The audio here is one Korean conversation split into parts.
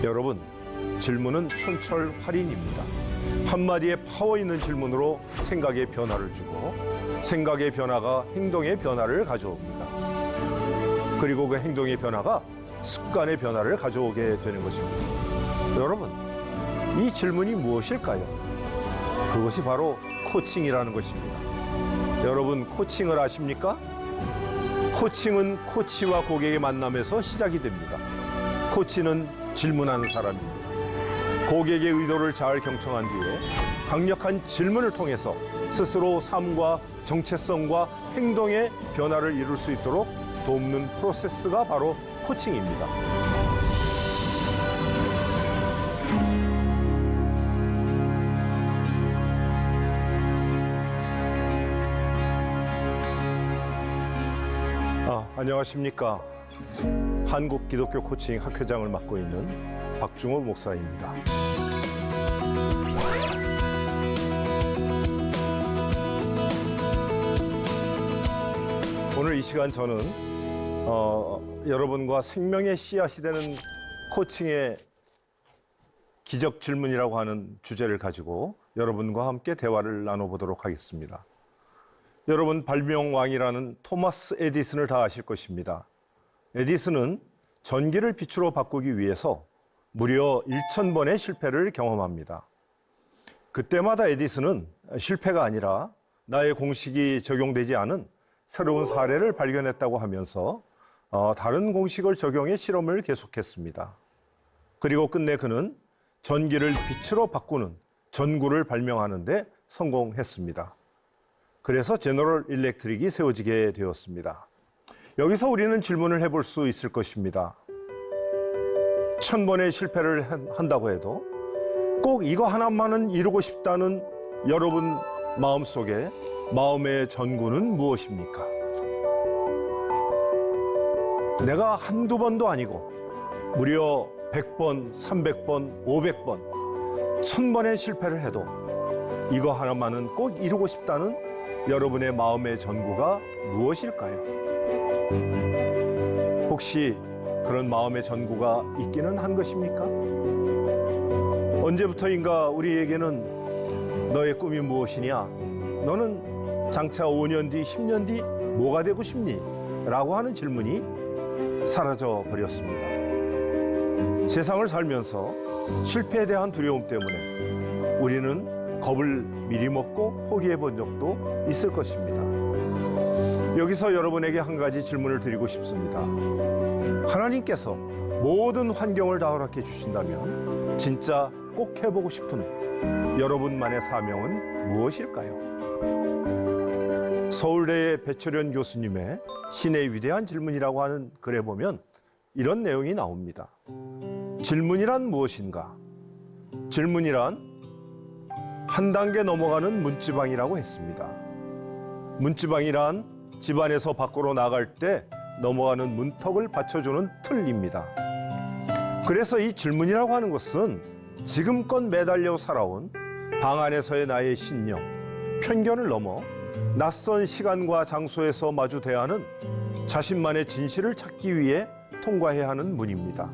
여러분, 질문은 촌철활인입니다. 한마디의 파워 있는 질문으로 생각의 변화를 주고 생각의 변화가 행동의 변화를 가져옵니다. 그리고 그 행동의 변화가 습관의 변화를 가져오게 되는 것입니다. 여러분, 이 질문이 무엇일까요? 그것이 바로 코칭이라는 것입니다. 여러분, 코칭을 아십니까? 코칭은 코치와 고객의 만남에서 시작이 됩니다. 코치는 질문하는 사람입니다. 고객의 의도를 잘 경청한 뒤에 강력한 질문을 통해서 스스로 삶과 정체성과 행동의 변화를 이룰 수 있도록 돕는 프로세스가 바로 코칭입니다. 안녕하십니까. 한국 기독교 코칭 학회장을 맡고 있는 박중호 목사입니다. 오늘 이 시간 저는 여러분과 생명의 씨앗이 되는 코칭의 기적 질문이라고 하는 주제를 가지고 여러분과 함께 대화를 나눠보도록 하겠습니다. 여러분, 발명왕이라는 토마스 에디슨을 다 아실 것입니다. 에디슨은 전기를 빛으로 바꾸기 위해서 무려 1000번의 실패를 경험합니다. 그때마다 에디슨은 실패가 아니라 나의 공식이 적용되지 않은 새로운 사례를 발견했다고 하면서 다른 공식을 적용해 실험을 계속했습니다. 그리고 끝내 그는 전기를 빛으로 바꾸는 전구를 발명하는 데 성공했습니다. 그래서 제너럴 일렉트릭이 세워지게 되었습니다. 여기서 우리는 질문을 해볼 수 있을 것입니다. 1000번의 실패를 한다고 해도 꼭 이거 하나만은 이루고 싶다는 여러분 마음속에 마음의 전구는 무엇입니까? 내가 한두 번도 아니고 무려 100번, 300번, 500번, 1000번의 실패를 해도 이거 하나만은 꼭 이루고 싶다는 여러분의 마음의 전구가 무엇일까요? 혹시 그런 마음의 전구가 있기는 한 것입니까? 언제부터인가 우리에게는 너의 꿈이 무엇이냐? 너는 장차 5년 뒤, 10년 뒤 뭐가 되고 싶니? 라고 하는 질문이 사라져 버렸습니다. 세상을 살면서 실패에 대한 두려움 때문에 우리는 겁을 미리 먹고 포기해 본 적도 있을 것입니다. 여기서 여러분에게 한 가지 질문을 드리고 싶습니다. 하나님께서 모든 환경을 다 허락해 주신다면 진짜 꼭 해보고 싶은 여러분만의 사명은 무엇일까요? 서울대의 배철현 교수님의 신의 위대한 질문이라고 하는 글에 보면 이런 내용이 나옵니다. 질문이란 무엇인가? 질문이란 한 단계 넘어가는 문지방이라고 했습니다. 문지방이란 집안에서 밖으로 나갈 때 넘어가는 문턱을 받쳐주는 틀입니다. 그래서 이 질문이라고 하는 것은 지금껏 매달려 살아온 방 안에서의 나의 신념, 편견을 넘어 낯선 시간과 장소에서 마주 대하는 자신만의 진실을 찾기 위해 통과해야 하는 문입니다.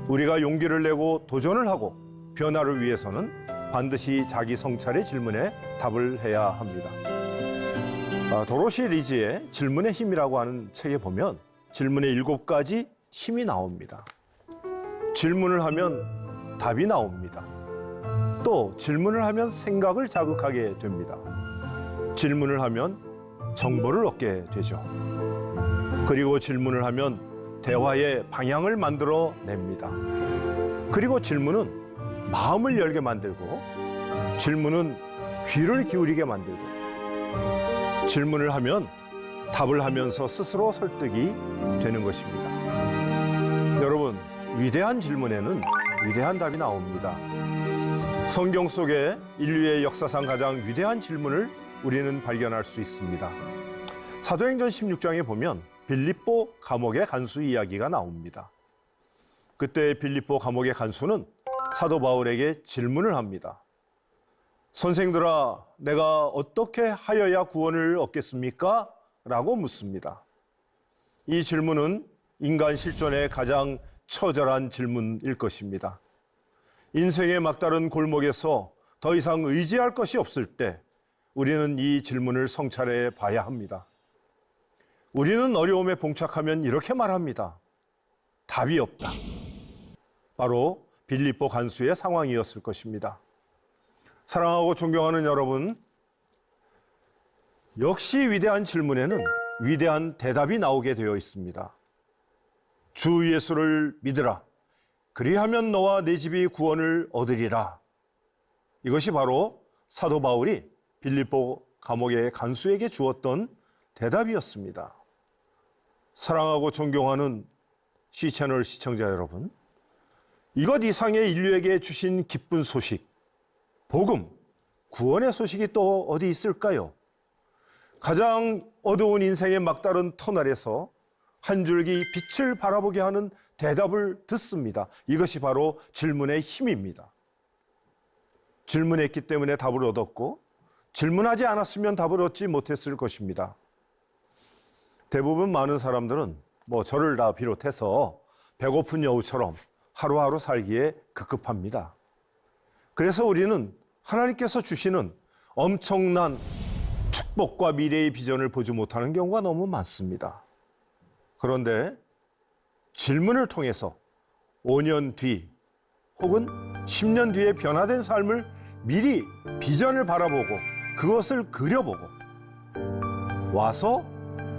우리가 용기를 내고 도전을 하고 변화를 위해서는 반드시 자기 성찰의 질문에 답을 해야 합니다. 도로시 리지의 질문의 힘이라고 하는 책에 보면 질문의 7가지 힘이 나옵니다. 질문을 하면 답이 나옵니다. 또 질문을 하면 생각을 자극하게 됩니다. 질문을 하면 정보를 얻게 되죠. 그리고 질문을 하면 대화의 방향을 만들어 냅니다. 그리고 질문은 마음을 열게 만들고 질문은 귀를 기울이게 만들고 질문을 하면 답을 하면서 스스로 설득이 되는 것입니다. 여러분, 위대한 질문에는 위대한 답이 나옵니다. 성경 속에 인류의 역사상 가장 위대한 질문을 우리는 발견할 수 있습니다. 사도행전 16장에 보면 빌립보 감옥의 간수 이야기가 나옵니다. 그때 빌립보 감옥의 간수는 사도 바울에게 질문을 합니다. 선생들아, 내가 어떻게 하여야 구원을 얻겠습니까? 라고 묻습니다. 이 질문은 인간 실존의 가장 처절한 질문일 것입니다. 인생의 막다른 골목에서 더 이상 의지할 것이 없을 때 우리는 이 질문을 성찰해 봐야 합니다. 우리는 어려움에 봉착하면 이렇게 말합니다. 답이 없다. 바로 빌립보 간수의 상황이었을 것입니다. 사랑하고 존경하는 여러분, 역시 위대한 질문에는 위대한 대답이 나오게 되어 있습니다. 주 예수를 믿으라. 그리하면 너와 내 집이 구원을 얻으리라. 이것이 바로 사도 바울이 빌립보 감옥의 간수에게 주었던 대답이었습니다. 사랑하고 존경하는 C채널 시청자 여러분, 이것 이상의 인류에게 주신 기쁜 소식, 복음, 구원의 소식이 또 어디 있을까요? 가장 어두운 인생의 막다른 터널에서 한 줄기 빛을 바라보게 하는 대답을 듣습니다. 이것이 바로 질문의 힘입니다. 질문했기 때문에 답을 얻었고, 질문하지 않았으면 답을 얻지 못했을 것입니다. 대부분 많은 사람들은 저를 다 비롯해서 배고픈 여우처럼 하루하루 살기에 급급합니다. 그래서 우리는 하나님께서 주시는 엄청난 축복과 미래의 비전을 보지 못하는 경우가 너무 많습니다. 그런데 질문을 통해서 5년 뒤 혹은 10년 뒤에 변화된 삶을 미리 비전을 바라보고 그것을 그려보고 와서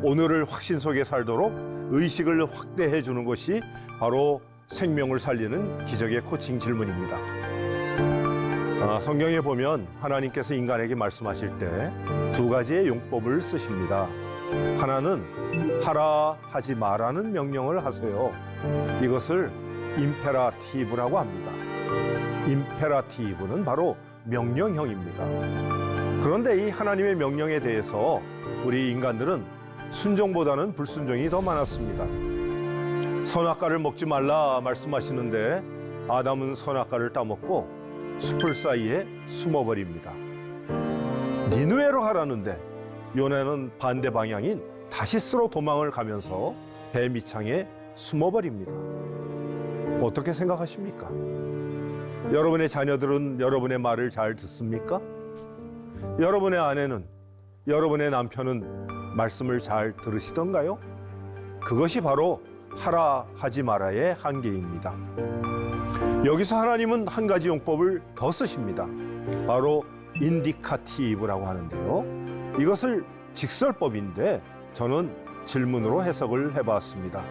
오늘을 확신 속에 살도록 의식을 확대해 주는 것이 바로 생명을 살리는 기적의 코칭 질문입니다. 성경에 보면 하나님께서 인간에게 말씀하실 때 두 가지의 용법을 쓰십니다. 하나는 하라 하지 마라는 명령을 하세요. 이것을 임페라티브라고 합니다. 임페라티브는 바로 명령형입니다. 그런데 이 하나님의 명령에 대해서 우리 인간들은 순종보다는 불순종이 더 많았습니다. 선악과를 먹지 말라 말씀하시는데 아담은 선악과를 따먹고 숲을 사이에 숨어버립니다. 니느웨로 하라는데 요나는 반대 방향인 다시스로 도망을 가면서 배 밑창에 숨어버립니다. 어떻게 생각하십니까? 여러분의 자녀들은 여러분의 말을 잘 듣습니까? 여러분의 아내는, 여러분의 남편은 말씀을 잘 들으시던가요? 그것이 바로 하라 하지 마라의 한계입니다. 여기서 하나님은 한 가지 용법을 더 쓰십니다. 바로 인디카티브라고 하는데요. 이것을 직설법인데 저는 질문으로 해석을 해봤습니다.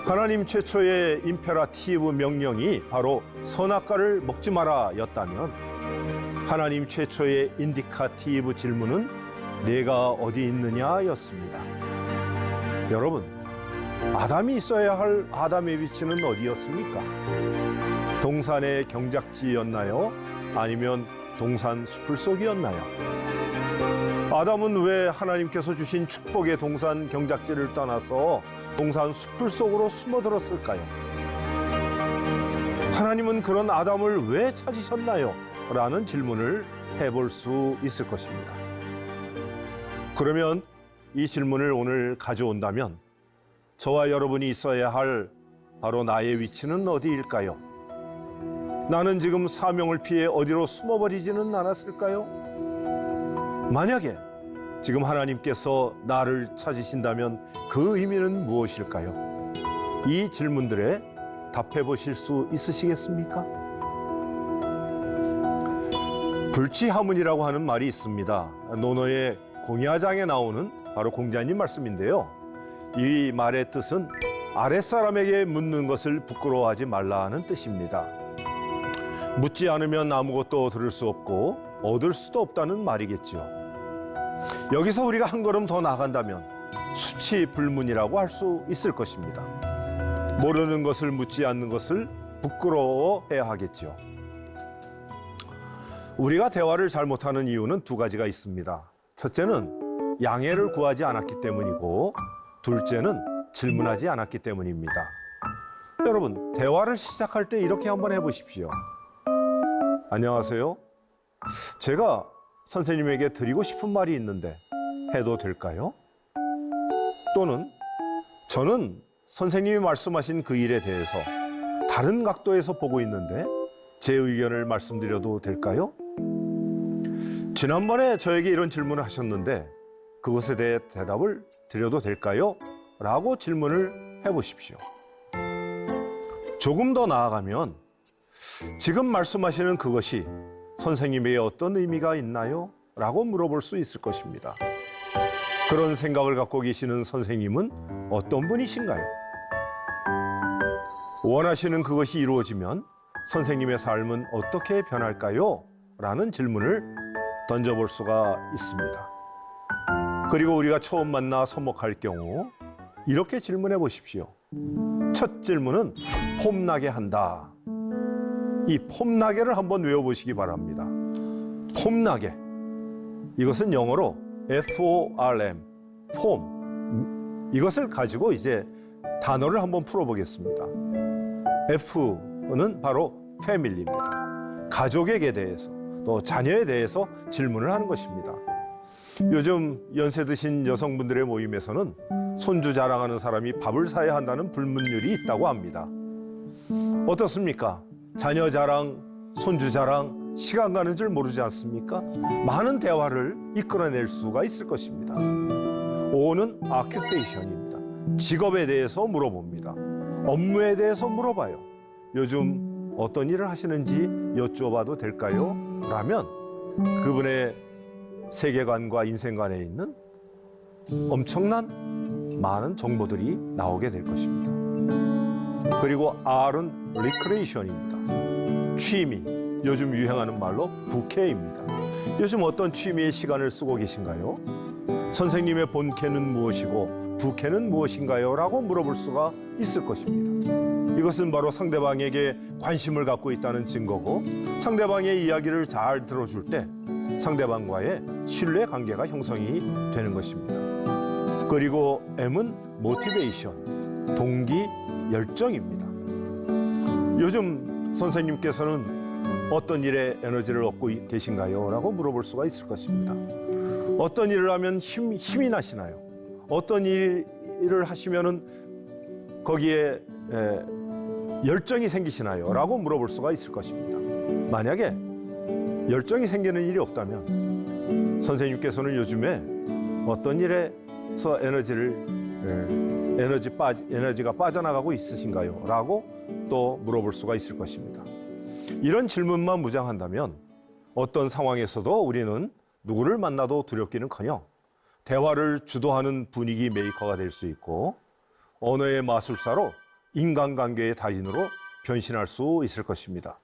하나님 최초의 임페라티브 명령이 바로 선악과를 먹지 마라 였다면 하나님 최초의 인디카티브 질문은 내가 어디 있느냐 였습니다. 여러분, 아담이 있어야 할 아담의 위치는 어디였습니까? 동산의 경작지였나요? 아니면 동산 숲을 속이었나요? 아담은 왜 하나님께서 주신 축복의 동산 경작지를 떠나서 동산 숲을 속으로 숨어들었을까요? 하나님은 그런 아담을 왜 찾으셨나요? 라는 질문을 해볼 수 있을 것입니다. 그러면 이 질문을 오늘 가져온다면 저와 여러분이 있어야 할 바로 나의 위치는 어디일까요? 나는 지금 사명을 피해 어디로 숨어버리지는 않았을까요? 만약에 지금 하나님께서 나를 찾으신다면 그 의미는 무엇일까요? 이 질문들에 답해 보실 수 있으시겠습니까? 불치하문이라고 하는 말이 있습니다. 논어의 공야장에 나오는 바로 공자님 말씀인데요. 이 말의 뜻은 아랫사람에게 묻는 것을 부끄러워하지 말라는 뜻입니다. 묻지 않으면 아무것도 들을 수 없고 얻을 수도 없다는 말이겠죠. 여기서 우리가 한 걸음 더 나간다면 수치불문이라고 할 수 있을 것입니다. 모르는 것을 묻지 않는 것을 부끄러워해야 하겠죠. 우리가 대화를 잘못하는 이유는 두 가지가 있습니다. 첫째는 양해를 구하지 않았기 때문이고 둘째는 질문하지 않았기 때문입니다. 여러분, 대화를 시작할 때 이렇게 한번 해보십시오. 안녕하세요. 제가 선생님에게 드리고 싶은 말이 있는데 해도 될까요? 또는 저는 선생님이 말씀하신 그 일에 대해서 다른 각도에서 보고 있는데 제 의견을 말씀드려도 될까요? 지난번에 저에게 이런 질문을 하셨는데 그것에 대해 대답을 드려도 될까요? 라고 질문을 해보십시오. 조금 더 나아가면 지금 말씀하시는 그것이 선생님에게 어떤 의미가 있나요? 라고 물어볼 수 있을 것입니다. 그런 생각을 갖고 계시는 선생님은 어떤 분이신가요? 원하시는 그것이 이루어지면 선생님의 삶은 어떻게 변할까요? 라는 질문을 던져볼 수가 있습니다. 그리고 우리가 처음 만나 서먹할 경우 이렇게 질문해 보십시오. 첫 질문은 폼나게 한다. 이 폼나게를 한번 외워보시기 바랍니다. 폼나게. 이것은 영어로 FORM, 폼. 이것을 가지고 이제 단어를 한번 풀어보겠습니다. F는 바로 패밀리입니다. 가족에게 대해서 또 자녀에 대해서 질문을 하는 것입니다. 요즘 연세 드신 여성분들의 모임에서는 손주 자랑하는 사람이 밥을 사야 한다는 불문율이 있다고 합니다. 어떻습니까? 자녀 자랑, 손주 자랑, 시간 가는 줄 모르지 않습니까? 많은 대화를 이끌어낼 수가 있을 것입니다. O는 occupation입니다. 직업에 대해서 물어봅니다. 업무에 대해서 물어봐요. 요즘 어떤 일을 하시는지 여쭤봐도 될까요? 라면 그분의 세계관과 인생관에 있는 엄청난 많은 정보들이 나오게 될 것입니다. 그리고 R은 recreation입니다. 취미, 요즘 유행하는 말로 부캐입니다. 요즘 어떤 취미에 시간을 쓰고 계신가요? 선생님의 본캐는 무엇이고 부캐는 무엇인가요? 라고 물어볼 수가 있을 것입니다. 이것은 바로 상대방에게 관심을 갖고 있다는 증거고 상대방의 이야기를 잘 들어줄 때 상대방과의 신뢰 관계가 형성이 되는 것입니다. 그리고 M은 motivation, 동기, 열정입니다. 요즘 선생님께서는 어떤 일에 에너지를 얻고 계신가요? 라고 물어볼 수가 있을 것입니다. 어떤 일을 하면 힘이 나시나요? 어떤 일을 하시면은 거기에 열정이 생기시나요? 라고 물어볼 수가 있을 것입니다. 만약에 열정이 생기는 일이 없다면 선생님께서는 요즘에 어떤 일에서 에너지가 빠져나가고 있으신가요? 라고 또 물어볼 수가 있을 것입니다. 이런 질문만 무장한다면 어떤 상황에서도 우리는 누구를 만나도 두렵기는커녕 대화를 주도하는 분위기 메이커가 될 수 있고 언어의 마술사로 인간관계의 달인으로 변신할 수 있을 것입니다.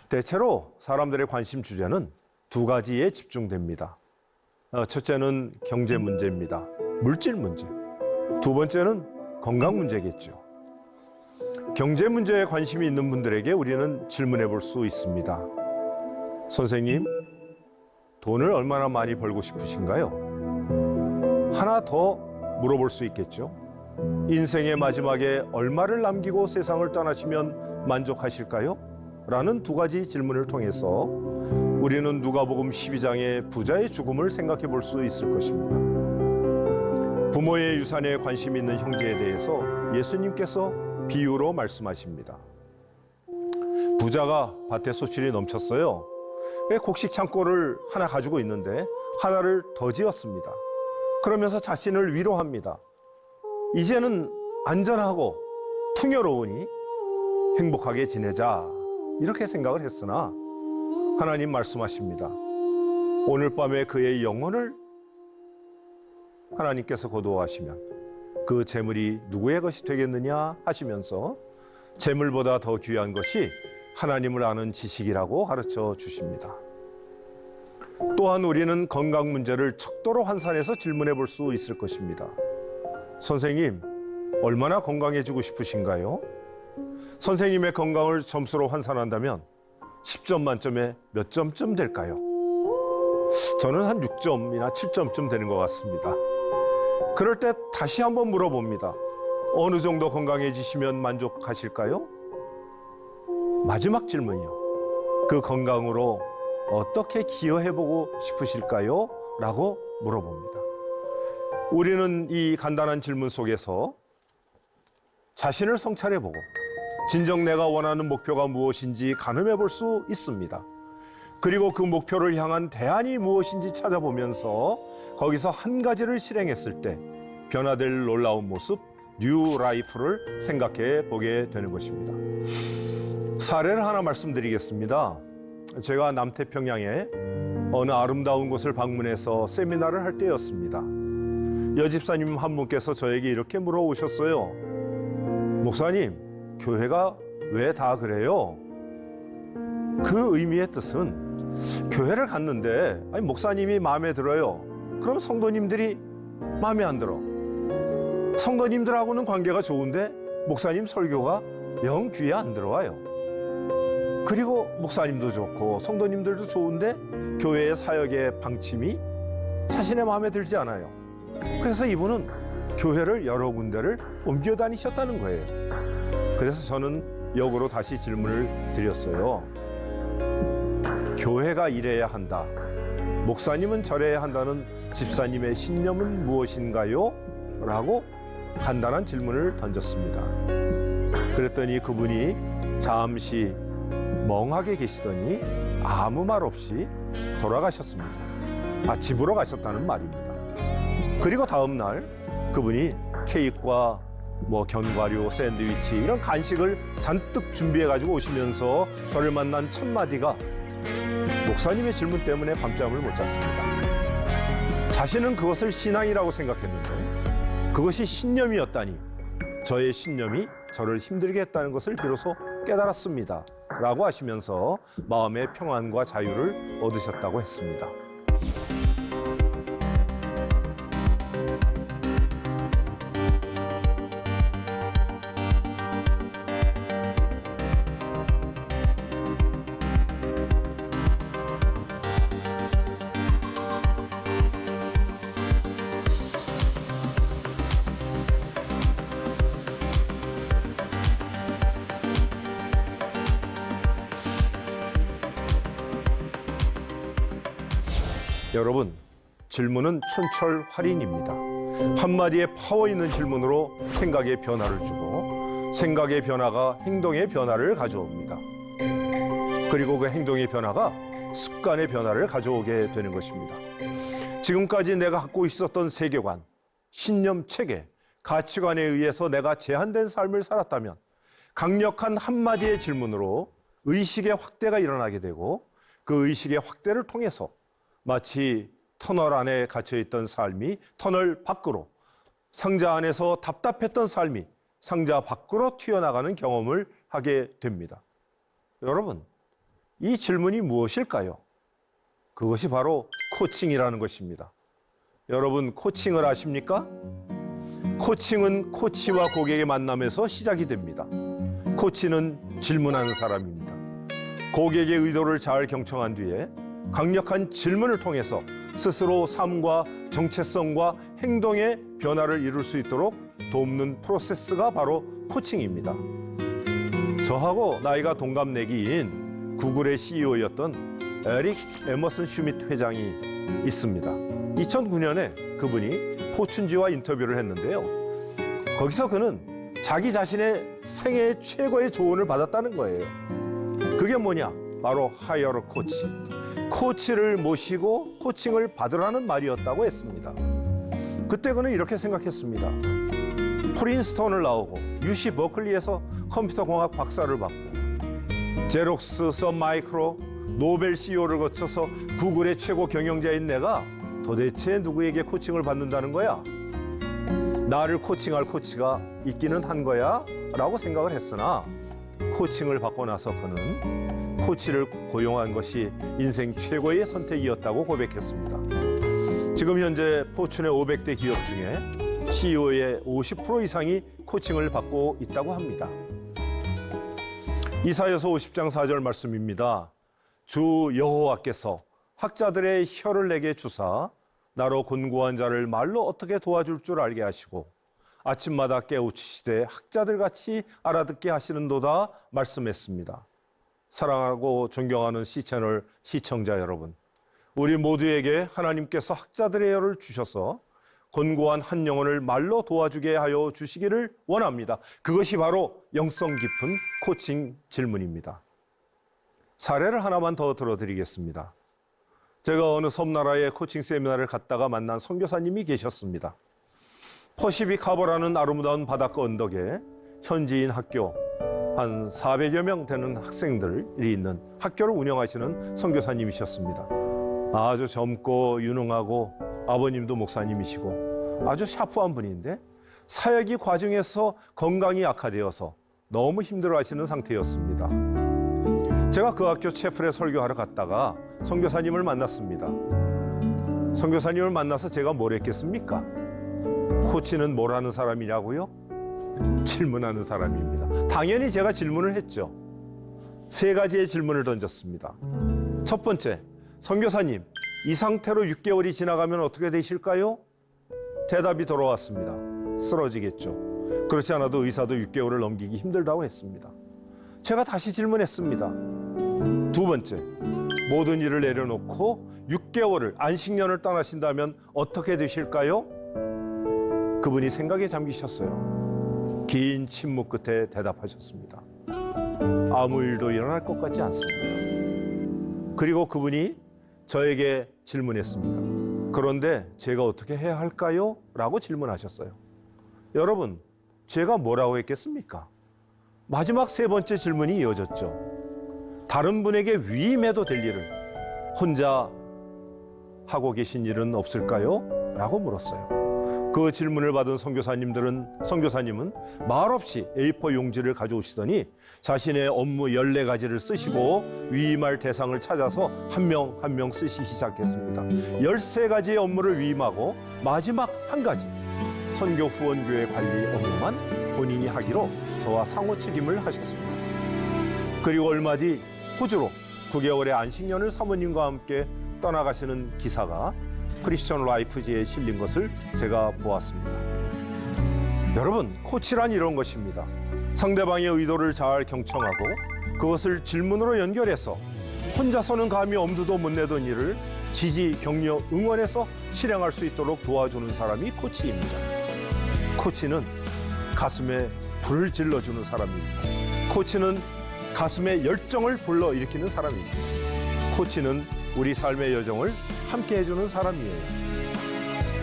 대체로 사람들의 관심 주제는 두 가지에 집중됩니다. 첫째는 경제 문제입니다. 물질 문제. 두 번째는 건강 문제겠죠. 경제 문제에 관심이 있는 분들에게 우리는 질문해 볼 수 있습니다. 선생님, 돈을 얼마나 많이 벌고 싶으신가요? 하나 더 물어볼 수 있겠죠. 인생의 마지막에 얼마를 남기고 세상을 떠나시면 만족하실까요? 라는 두 가지 질문을 통해서 우리는 누가복음 12장의 부자의 죽음을 생각해 볼 수 있을 것입니다. 부모의 유산에 관심 있는 형제에 대해서 예수님께서 비유로 말씀하십니다. 부자가 밭에 소출이 넘쳤어요. 곡식 창고를 하나 가지고 있는데 하나를 더 지었습니다. 그러면서 자신을 위로합니다. 이제는 안전하고 풍요로우니 행복하게 지내자. 이렇게 생각을 했으나 하나님 말씀하십니다. 오늘 밤에 그의 영혼을 하나님께서 거두어가시면 그 재물이 누구의 것이 되겠느냐 하시면서 재물보다 더 귀한 것이 하나님을 아는 지식이라고 가르쳐 주십니다. 또한 우리는 건강 문제를 척도로 환산해서 질문해 볼 수 있을 것입니다. 선생님, 얼마나 건강해지고 싶으신가요? 선생님의 건강을 점수로 환산한다면 10점 만점에 몇 점쯤 될까요? 저는 한 6점이나 7점쯤 되는 것 같습니다. 그럴 때 다시 한번 물어봅니다. 어느 정도 건강해지시면 만족하실까요? 마지막 질문이요. 그 건강으로 어떻게 기여해보고 싶으실까요? 라고 물어봅니다. 우리는 이 간단한 질문 속에서 자신을 성찰해보고 진정 내가 원하는 목표가 무엇인지 가늠해 볼 수 있습니다. 그리고 그 목표를 향한 대안이 무엇인지 찾아보면서 거기서 한 가지를 실행했을 때 변화될 놀라운 모습, 뉴 라이프를 생각해 보게 되는 것입니다. 사례를 하나 말씀드리겠습니다. 제가 남태평양에 어느 아름다운 곳을 방문해서 세미나를 할 때였습니다. 여집사님 한 분께서 저에게 이렇게 물어오셨어요. 목사님, 교회가 왜 다 그래요? 그 의미의 뜻은 교회를 갔는데 목사님이 마음에 들어요. 그럼 성도님들이 마음에 안 들어. 성도님들하고는 관계가 좋은데 목사님 설교가 영 귀에 안 들어와요. 그리고 목사님도 좋고 성도님들도 좋은데 교회의 사역의 방침이 자신의 마음에 들지 않아요. 그래서 이분은 교회를 여러 군데를 옮겨 다니셨다는 거예요. 그래서 저는 역으로 다시 질문을 드렸어요. 교회가 이래야 한다, 목사님은 저래야 한다는 집사님의 신념은 무엇인가요? 라고 간단한 질문을 던졌습니다. 그랬더니 그분이 잠시 멍하게 계시더니 아무 말 없이 돌아가셨습니다. 집으로 가셨다는 말입니다. 그리고 다음 날 그분이 케이크와 견과류, 샌드위치 이런 간식을 잔뜩 준비해가지고 오시면서 저를 만난 첫 마디가 목사님의 질문 때문에 밤잠을 못 잤습니다. 자신은 그것을 신앙이라고 생각했는데 그것이 신념이었다니 저의 신념이 저를 힘들게 했다는 것을 비로소 깨달았습니다. 라고 하시면서 마음의 평안과 자유를 얻으셨다고 했습니다. 여러분, 질문은 촌철활인입니다. 한마디의 파워 있는 질문으로 생각의 변화를 주고 생각의 변화가 행동의 변화를 가져옵니다. 그리고 그 행동의 변화가 습관의 변화를 가져오게 되는 것입니다. 지금까지 내가 갖고 있었던 세계관, 신념, 체계, 가치관에 의해서 내가 제한된 삶을 살았다면 강력한 한마디의 질문으로 의식의 확대가 일어나게 되고 그 의식의 확대를 통해서 마치 터널 안에 갇혀있던 삶이 터널 밖으로, 상자 안에서 답답했던 삶이 상자 밖으로 튀어나가는 경험을 하게 됩니다. 여러분, 이 질문이 무엇일까요? 그것이 바로 코칭이라는 것입니다. 여러분, 코칭을 아십니까? 코칭은 코치와 고객의 만남에서 시작이 됩니다. 코치는 질문하는 사람입니다. 고객의 의도를 잘 경청한 뒤에 강력한 질문을 통해서 스스로 삶과 정체성과 행동의 변화를 이룰 수 있도록 돕는 프로세스가 바로 코칭입니다. 저하고 나이가 동갑내기인 구글의 CEO였던 에릭 에머슨 슈미트 회장이 있습니다. 2009년에 그분이 포춘지와 인터뷰를 했는데요. 거기서 그는 자기 자신의 생애 최고의 조언을 받았다는 거예요. 그게 뭐냐? 바로 하이어러 코치. 코치를 모시고 코칭을 받으라는 말이었다고 했습니다. 그때 그는 이렇게 생각했습니다. 프린스턴을 나오고 UC 버클리에서 컴퓨터공학 박사를 받고 제록스, 썬마이크로, 노벨 CEO를 거쳐서 구글의 최고 경영자인 내가 도대체 누구에게 코칭을 받는다는 거야? 나를 코칭할 코치가 있기는 한 거야? 라고 생각을 했으나 코칭을 받고 나서 그는 코치를 고용한 것이 인생 최고의 선택이었다고 고백했습니다. 지금 현재 포춘의 500대 기업 중에 CEO의 50% 이상이 코칭을 받고 있다고 합니다. 이사야서 50장 4절 말씀입니다. 주 여호와께서 학자들의 혀를 내게 주사 나로 곤고한 자를 말로 어떻게 도와줄 줄 알게 하시고 아침마다 깨우치시되 학자들같이 알아듣게 하시는도다 말씀했습니다. 사랑하고 존경하는 C채널 시청자 여러분, 우리 모두에게 하나님께서 학자들의 혀를 주셔서 곤고한 한 영혼을 말로 도와주게 하여 주시기를 원합니다. 그것이 바로 영성 깊은 코칭 질문입니다. 사례를 하나만 더 들어드리겠습니다. 제가 어느 섬나라의 코칭 세미나를 갔다가 만난 선교사님이 계셨습니다. 퍼시픽 하버라는 아름다운 바닷가 언덕에 현지인 학교 한 400여 명 되는 학생들이 있는 학교를 운영하시는 선교사님이셨습니다. 아주 젊고 유능하고 아버님도 목사님이시고 아주 샤프한 분인데 사역이 과정에서 건강이 악화되어서 너무 힘들어하시는 상태였습니다. 제가 그 학교 채플에 설교하러 갔다가 선교사님을 만났습니다. 선교사님을 만나서 제가 뭘 했겠습니까? 코치는 뭘 하는 사람이냐고요? 질문하는 사람입니다. 당연히 제가 질문을 했죠. 3가지의 질문을 던졌습니다. 첫 번째, 선교사님, 이 상태로 6개월이 지나가면 어떻게 되실까요? 대답이 돌아왔습니다. 쓰러지겠죠. 그렇지 않아도 의사도 6개월을 넘기기 힘들다고 했습니다. 제가 다시 질문했습니다. 두 번째, 모든 일을 내려놓고 6개월을 안식년을 떠나신다면 어떻게 되실까요? 그분이 생각에 잠기셨어요. 긴 침묵 끝에 대답하셨습니다. 아무 일도 일어날 것 같지 않습니다. 그리고 그분이 저에게 질문했습니다. 그런데 제가 어떻게 해야 할까요? 라고 질문하셨어요. 여러분, 제가 뭐라고 했겠습니까? 마지막 3번째 질문이 이어졌죠. 다른 분에게 위임해도 될 일을 혼자 하고 계신 일은 없을까요? 라고 물었어요. 그 질문을 받은 선교사님은 말없이 A4 용지를 가져오시더니 자신의 업무 14가지를 쓰시고 위임할 대상을 찾아서 한 명 한 명 쓰시기 시작했습니다. 13가지의 업무를 위임하고 마지막 한 가지 선교 후원교회 관리 업무만 본인이 하기로 저와 상호 책임을 하셨습니다. 그리고 얼마 뒤 호주로 9개월의 안식년을 사모님과 함께 떠나가시는 기사가 크리스천 라이프지에 실린 것을 제가 보았습니다. 여러분, 코치란 이런 것입니다. 상대방의 의도를 잘 경청하고 그것을 질문으로 연결해서 혼자서는 감히 엄두도 못 내던 일을 지지, 격려, 응원해서 실행할 수 있도록 도와주는 사람이 코치입니다. 코치는 가슴에 불을 질러주는 사람입니다. 코치는 가슴에 열정을 불러일으키는 사람입니다. 코치는 우리 삶의 여정을 함께 해주는 사람이에요.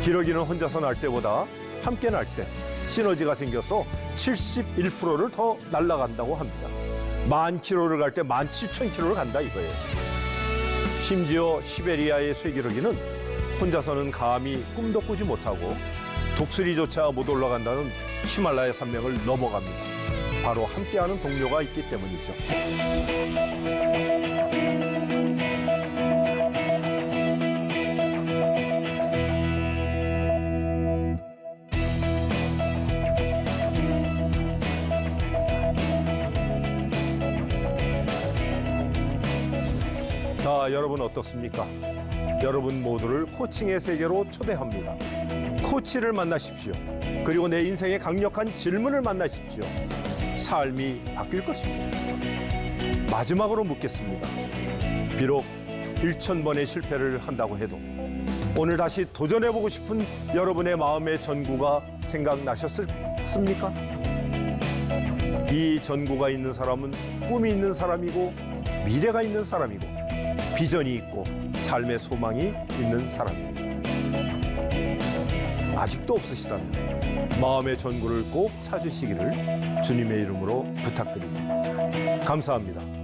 기러기는 혼자서 날 때보다 함께 날 때 시너지가 생겨서 71%를 더 날아간다고 합니다. 10,000km를 갈 때 17,000km를 간다 이거예요. 심지어 시베리아의 쇠기러기는 혼자서는 감히 꿈도 꾸지 못하고 독수리조차 못 올라간다는 히말라야 산맥을 넘어갑니다. 바로 함께하는 동료가 있기 때문이죠. 자, 여러분 어떻습니까? 여러분 모두를 코칭의 세계로 초대합니다. 코치를 만나십시오. 그리고 내 인생의 강력한 질문을 만나십시오. 삶이 바뀔 것입니다. 마지막으로 묻겠습니다. 비록 1,000번의 실패를 한다고 해도 오늘 다시 도전해보고 싶은 여러분의 마음의 전구가 생각나셨습니까? 이 전구가 있는 사람은 꿈이 있는 사람이고 미래가 있는 사람이고 비전이 있고 삶의 소망이 있는 사람입니다. 아직도 없으시다면 마음의 전구를 꼭 찾으시기를 주님의 이름으로 부탁드립니다. 감사합니다.